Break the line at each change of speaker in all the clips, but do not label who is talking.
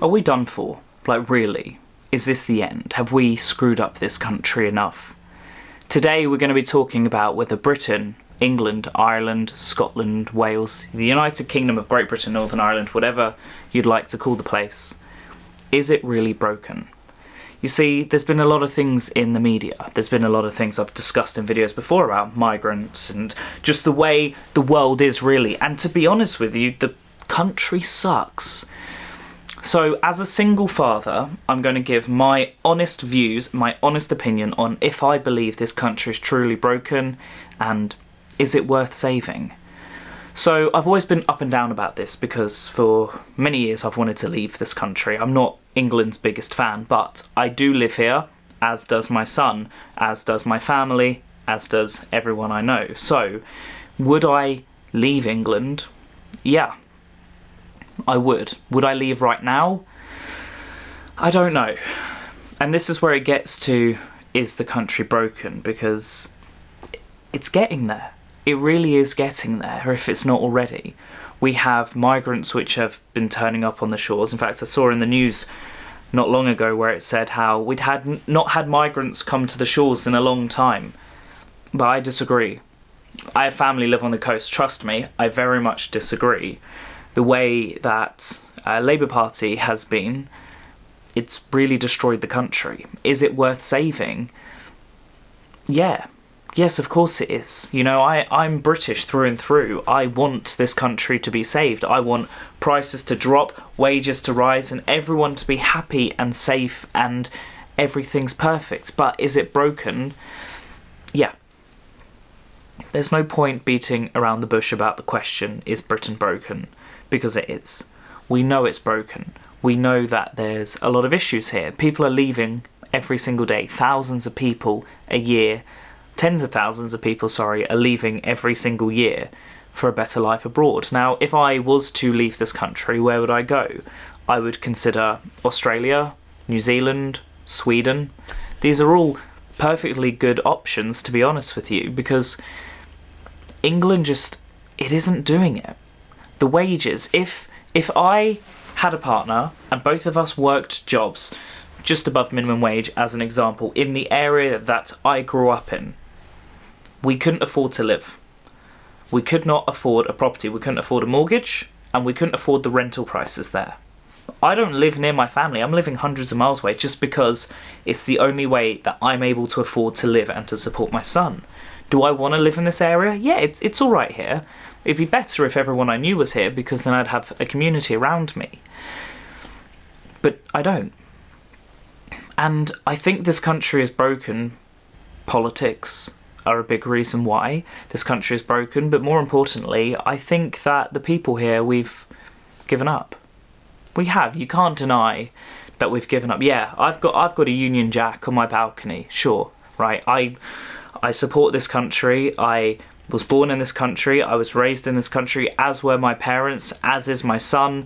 Are we done for? Like, really? Is this the end? Have we screwed up this country enough? Today we're going to be talking about whether Britain, England, Ireland, Scotland, Wales, the United Kingdom of Great Britain, Northern Ireland, whatever you'd like to call the place, is it really broken? You see, there's been a lot of things in the media. There's been a lot of things I've discussed in videos before about migrants and just the way the world is really. And to be honest with you, the country sucks. So as a single father, I'm going to give my honest views, my honest opinion on if I believe this country is truly broken and is it worth saving. So I've always been up and down about this because for many years I've wanted to leave this country. I'm not England's biggest fan, but I do live here, as does my son, as does my family, as does everyone I know. So would I leave England? Yeah. I would. Would I leave right now? I don't know. And this is where it gets to, is the country broken? Because it's getting there. It really is getting there, if it's not already. We have migrants which have been turning up on the shores. In fact, I saw in the news not long ago where it said how we'd not had migrants come to the shores in a long time. But I disagree. I have family live on the coast. Trust me, I very much disagree. The way that Labour Party has been, it's really destroyed the country. Is it worth saving? Yeah. Yes, of course it is. You know, I'm British through and through. I want this country to be saved. I want prices to drop, wages to rise, and everyone to be happy and safe and everything's perfect. But is it broken? Yeah. There's no point beating around the bush about the question, is Britain broken? Because it is. We know it's broken. We know that there's a lot of issues here. People are leaving every single day. Thousands of people a year, tens of thousands of people, are leaving every single year for a better life abroad. Now, if I was to leave this country, where would I go? I would consider Australia, New Zealand, Sweden. These are all perfectly good options, to be honest with you, because England it isn't doing it. The wages, if I had a partner and both of us worked jobs just above minimum wage, as an example, in the area that I grew up in, we couldn't afford to live. We could not afford a property, we couldn't afford a mortgage, and we couldn't afford the rental prices there. I don't live near my family, I'm living hundreds of miles away just because it's the only way that I'm able to afford to live and to support my son. Do I want to live in this area? Yeah, it's all right here. It'd be better if everyone I knew was here because then I'd have a community around me. But I don't. And I think this country is broken. Politics are a big reason why this country is broken. But more importantly, I think that the people here, we've given up. We have. You can't deny that we've given up. Yeah, I've got a Union Jack on my balcony. Sure, right. I support this country. I was born in this country, I was raised in this country, as were my parents, as is my son.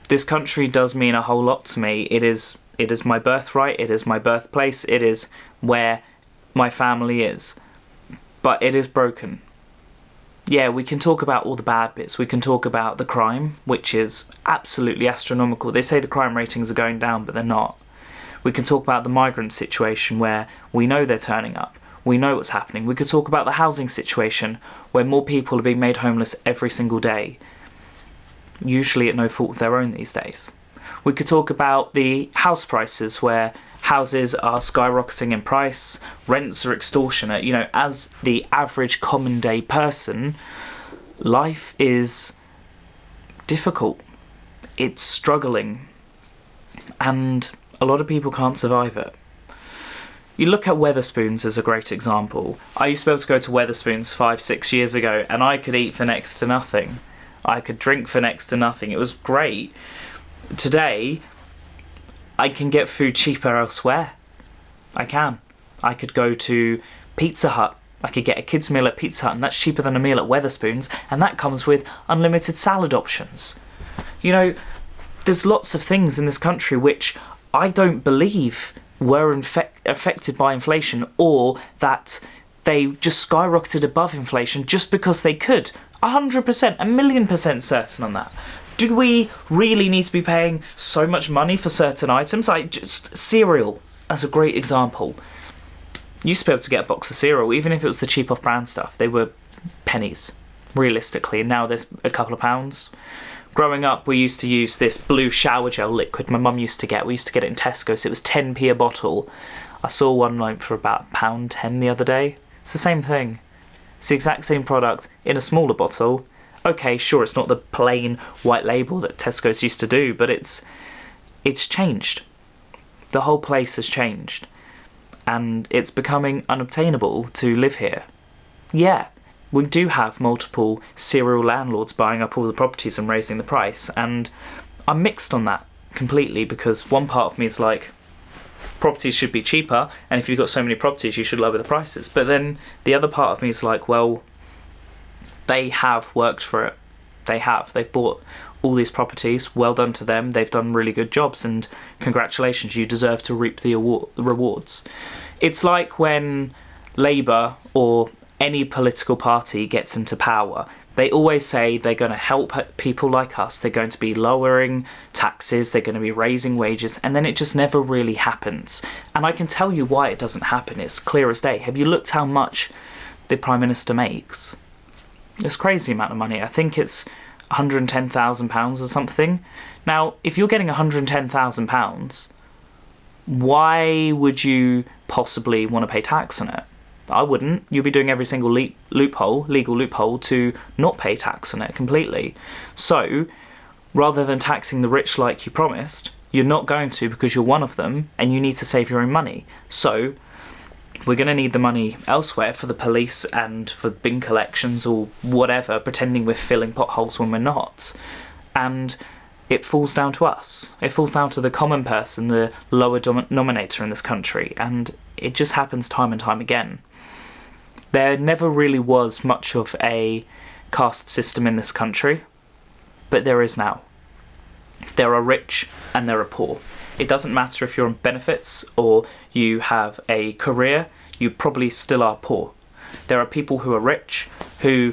This country does mean a whole lot to me. It is my birthright, it is my birthplace, it is where my family is. But it is broken. Yeah, we can talk about all the bad bits, we can talk about the crime, which is absolutely astronomical. They say the crime ratings are going down, but they're not. We can talk about the migrant situation where we know they're turning up. We know what's happening. We could talk about the housing situation where more people are being made homeless every single day, usually at no fault of their own these days. We could talk about the house prices where houses are skyrocketing in price, rents are extortionate. You know, as the average common day person, life is difficult. It's struggling. And a lot of people can't survive it. You look at Wetherspoons as a great example. I used to be able to go to Wetherspoons 5-6 years ago and I could eat for next to nothing. I could drink for next to nothing. It was great. Today, I can get food cheaper elsewhere. I can. I could go to Pizza Hut. I could get a kid's meal at Pizza Hut and that's cheaper than a meal at Wetherspoons, and that comes with unlimited salad options. You know, there's lots of things in this country which I don't believe were affected by inflation, or that they just skyrocketed above inflation just because they could. 100%, 1,000,000% certain on that. Do we really need to be paying so much money for certain items? Like, just cereal, as a great example. You used to be able to get a box of cereal, even if it was the cheap off-brand stuff. They were pennies, realistically, and now there's a couple of pounds. Growing up, we used to use this blue shower gel liquid my mum used to get. We used to get it in Tesco's. It was 10p a bottle. I saw one like for about £1.10 the other day. It's the same thing. It's the exact same product in a smaller bottle. Okay, sure, it's not the plain white label that Tesco's used to do, but it's changed. The whole place has changed. And it's becoming unobtainable to live here. Yeah, we do have multiple serial landlords buying up all the properties and raising the price, and I'm mixed on that completely, because one part of me is like, properties should be cheaper, and if you've got so many properties you should lower the prices. But then the other part of me is like, well, they have worked for it. They've bought all these properties, well done to them, they've done really good jobs, and congratulations, you deserve to reap the rewards. It's like when Labour or any political party gets into power, they always say they're going to help people like us, they're going to be lowering taxes, they're going to be raising wages, and then it just never really happens. And I can tell you why it doesn't happen, it's clear as day. Have you looked how much the Prime Minister makes? It's a crazy amount of money. I think it's £110,000 or something. Now, if you're getting £110,000, why would you possibly want to pay tax on it? I wouldn't. You'll be doing every single legal loophole to not pay tax on it completely. So, rather than taxing the rich like you promised, you're not going to, because you're one of them and you need to save your own money. So, we're going to need the money elsewhere for the police and for bin collections or whatever, pretending we're filling potholes when we're not. And it falls down to us. It falls down to the common person, the lower denominator in this country, and it just happens time and time again. There never really was much of a caste system in this country, but there is now. There are rich and there are poor. It doesn't matter if you're on benefits or you have a career, you probably still are poor. There are people who are rich, who,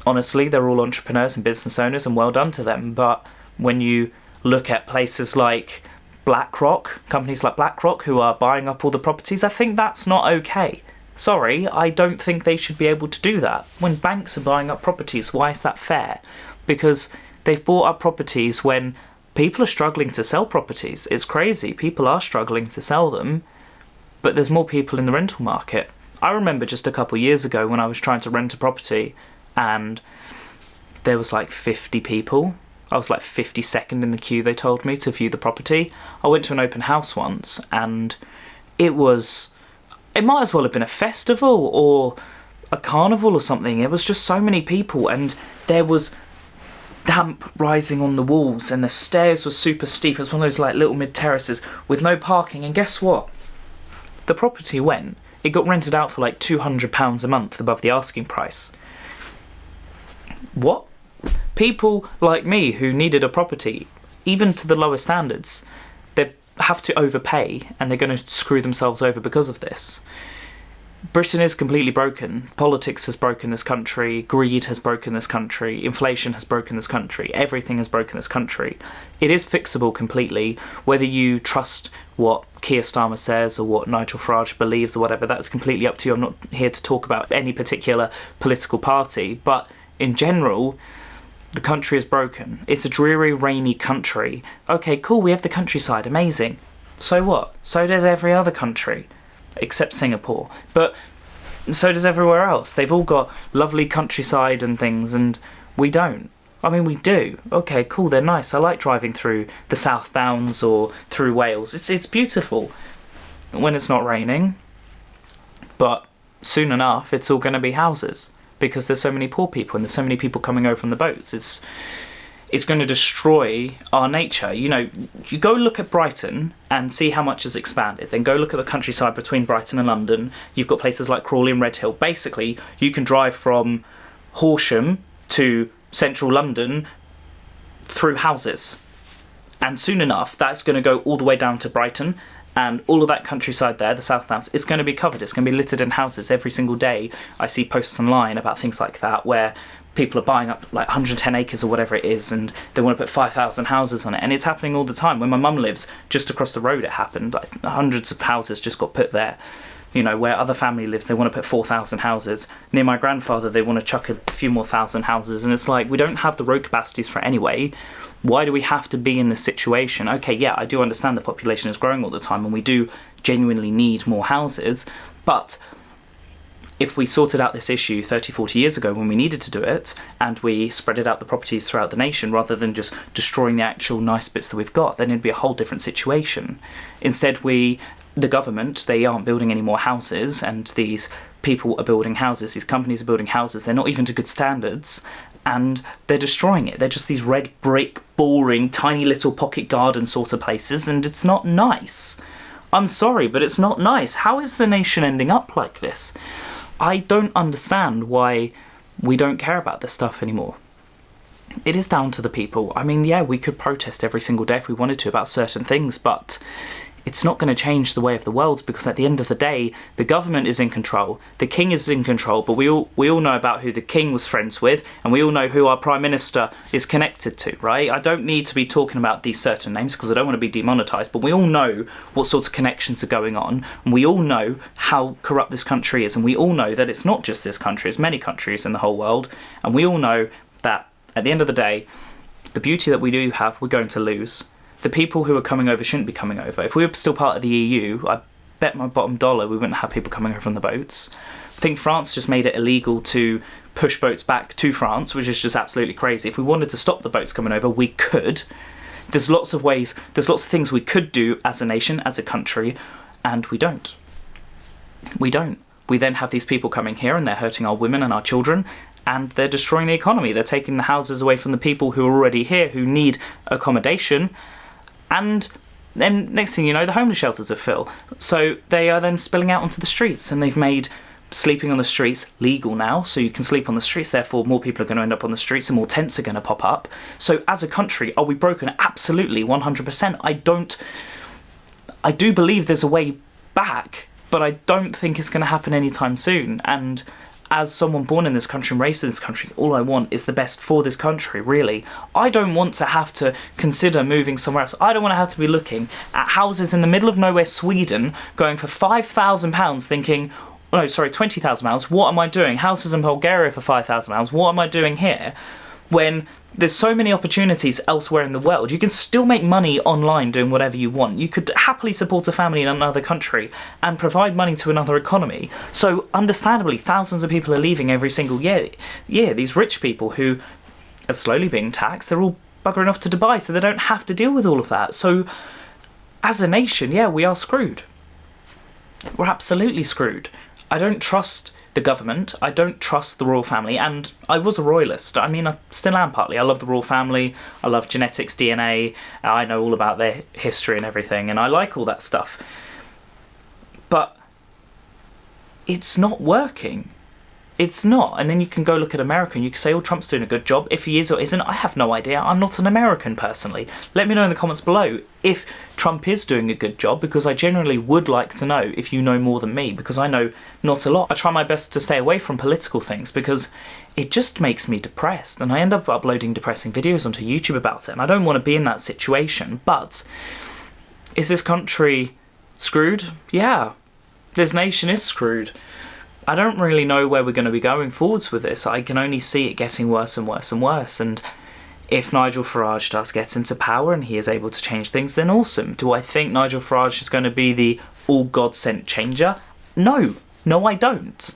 honestly, they're all entrepreneurs and business owners, and well done to them. But when you look at places like BlackRock, companies like BlackRock who are buying up all the properties, I think that's not okay. Sorry, I don't think they should be able to do that. When banks are buying up properties, why is that fair? Because they've bought up properties when people are struggling to sell properties. It's crazy. People are struggling to sell them, but there's more people in the rental market. I remember just a couple of years ago when I was trying to rent a property and there was like 50 people. I was like 52nd in the queue, they told me, to view the property. I went to an open house once and it might as well have been a festival or a carnival or something. It was just so many people, and there was damp rising on the walls and the stairs were super steep. It was one of those like little mid-terraces with no parking, and guess what? The property it got rented out for like £200 a month above the asking price. What? People like me who needed a property, even to the lower standards, they have to overpay and they're going to screw themselves over because of this. Britain is completely broken. Politics has broken this country, greed has broken this country, inflation has broken this country, everything has broken this country. It is fixable completely, whether you trust what Keir Starmer says or what Nigel Farage believes or whatever, that's completely up to you. I'm not here to talk about any particular political party, but in general, the country is broken. It's a dreary, rainy country. Okay, cool, we have the countryside, amazing. So what? So does every other country. Except Singapore, but so does everywhere else. They've all got lovely countryside and things, and we don't. I mean, we do. Okay, cool, they're nice. I like driving through the South Downs or through Wales. It's beautiful when it's not raining, but soon enough it's all going to be houses because there's so many poor people and there's so many people coming over from the boats. It's going to destroy our nature. You know, you go look at Brighton and see how much has expanded. Then go look at the countryside between Brighton and London. You've got places like Crawley and Redhill. Basically, you can drive from Horsham to central London through houses. And soon enough, that's going to go all the way down to Brighton. And all of that countryside there, the South Downs, it's going to be covered. It's going to be littered in houses every single day. I see posts online about things like that where people are buying up like 110 acres or whatever it is, and they want to put 5,000 houses on it, and it's happening all the time. When my mum lives just across the road, it happened. Like, hundreds of houses just got put there. You know, where other family lives, they want to put 4,000 houses. Near my grandfather, they want to chuck a few more thousand houses, and it's like, we don't have the road capacities for it anyway. Why do we have to be in this situation? Okay, yeah, I do understand the population is growing all the time, and we do genuinely need more houses, but if we sorted out this issue 30, 40 years ago when we needed to do it, and we spreaded out the properties throughout the nation rather than just destroying the actual nice bits that we've got, then it'd be a whole different situation. Instead, the government, they aren't building any more houses, and these people are building houses, these companies are building houses, they're not even to good standards, and they're destroying it. They're just these red brick, boring, tiny little pocket garden sort of places, and it's not nice. I'm sorry, but it's not nice. How is the nation ending up like this? I don't understand why we don't care about this stuff anymore. It is down to the people. I mean, yeah, we could protest every single day if we wanted to about certain things, but it's not going to change the way of the world, because at the end of the day, the government is in control, the king is in control, but we all know about who the king was friends with, and we all know who our prime minister is connected to, right? I don't need to be talking about these certain names because I don't want to be demonetised, but we all know what sorts of connections are going on, and we all know how corrupt this country is, and we all know that it's not just this country, it's many countries in the whole world, and we all know that at the end of the day, the beauty that we do have, we're going to lose. The people who are coming over shouldn't be coming over. If we were still part of the EU, I bet my bottom dollar we wouldn't have people coming over on the boats. I think France just made it illegal to push boats back to France, which is just absolutely crazy. If we wanted to stop the boats coming over, we could. There's lots of ways, there's lots of things we could do as a nation, as a country, and we don't. We don't. We then have these people coming here and they're hurting our women and our children, and they're destroying the economy. They're taking the houses away from the people who are already here, who need accommodation. And then next thing you know, the homeless shelters are full. So they are then spilling out onto the streets, and they've made sleeping on the streets legal now, so you can sleep on the streets, therefore more people are going to end up on the streets and more tents are going to pop up. So as a country, are we broken? Absolutely, 100%. I do believe there's a way back, but I don't think it's going to happen anytime soon. And as someone born in this country and raised in this country, all I want is the best for this country, really. I don't want to have to consider moving somewhere else. I don't want to have to be looking at houses in the middle of nowhere, Sweden, going for £5,000 thinking, oh no, sorry, £20,000, what am I doing? Houses in Bulgaria for £5,000, what am I doing here? When there's so many opportunities elsewhere in the world. You can still make money online doing whatever you want. You could happily support a family in another country and provide money to another economy. So understandably, thousands of people are leaving every single year. Yeah, these rich people who are slowly being taxed, they're all buggering off to Dubai, so they don't have to deal with all of that. So as a nation, yeah, we are screwed. We're absolutely screwed. I don't trust the government, I don't trust the royal family, and I was a royalist. I mean, I still am partly. I love the royal family, I love genetics, DNA, I know all about their history and everything, and I like all that stuff. But it's not working. It's not. And then you can go look at America and you can say, oh, Trump's doing a good job. If he is or isn't, I have no idea. I'm not an American personally. Let me know in the comments below if Trump is doing a good job, because I genuinely would like to know if you know more than me, because I know not a lot. I try my best to stay away from political things because it just makes me depressed, and I end up uploading depressing videos onto YouTube about it, and I don't want to be in that situation. But is this country screwed? Yeah, this nation is screwed. I don't really know where we're going to be going forwards with this. I can only see it getting worse and worse and worse. And if Nigel Farage does get into power and he is able to change things, then awesome. Do I think Nigel Farage is going to be the all God sent changer? No. No, I don't.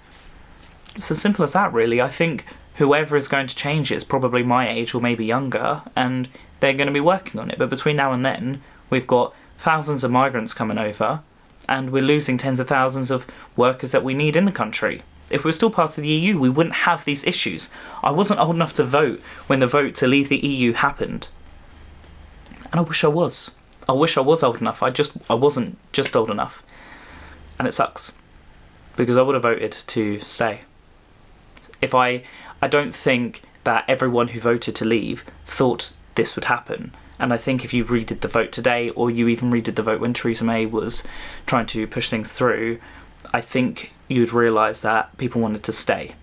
It's as simple as that, really. I think whoever is going to change it is probably my age or maybe younger, and they're going to be working on it. But between now and then, we've got thousands of migrants coming over, and we're losing tens of thousands of workers that we need in the country. If we were still part of the EU, we wouldn't have these issues. I wasn't old enough to vote when the vote to leave the EU happened. And I wish I was. I wish I was old enough. I wasn't just old enough. And it sucks. Because I would have voted to stay. I don't think that everyone who voted to leave thought this would happen. And I think if you redid the vote today, or you even redid the vote when Theresa May was trying to push things through, I think you'd realise that people wanted to stay.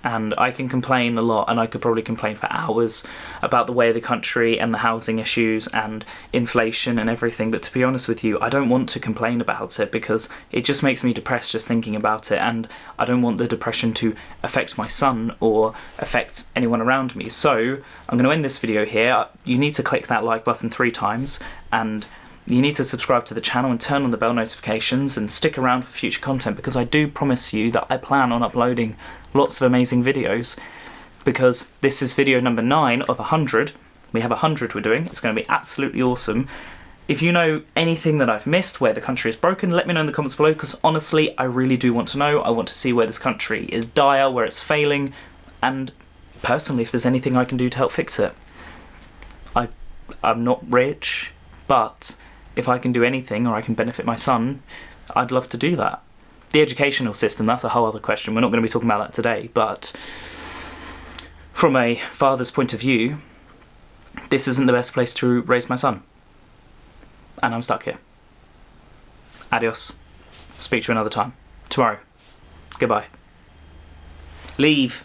And I can complain a lot, and I could probably complain for hours about the way of the country and the housing issues and inflation and everything, but to be honest with you, I don't want to complain about it because it just makes me depressed just thinking about it, and I don't want the depression to affect my son or affect anyone around me. So I'm going to end this video here. You need to click that like button 3 times, and you need to subscribe to the channel and turn on the bell notifications and stick around for future content, because I do promise you that I plan on uploading lots of amazing videos, because this is video number 9 of 100. We have 100 we're doing. It's going to be absolutely awesome. If you know anything that I've missed, where the country is broken, let me know in the comments below, because honestly, I really do want to know. I want to see where this country is dire, where it's failing, and personally, if there's anything I can do to help fix it. I'm not rich, but if I can do anything or I can benefit my son, I'd love to do that. The educational system, that's a whole other question. We're not going to be talking about that today, but from a father's point of view, this isn't the best place to raise my son. And I'm stuck here. Adios. Speak to you another time. Tomorrow. Goodbye. Leave.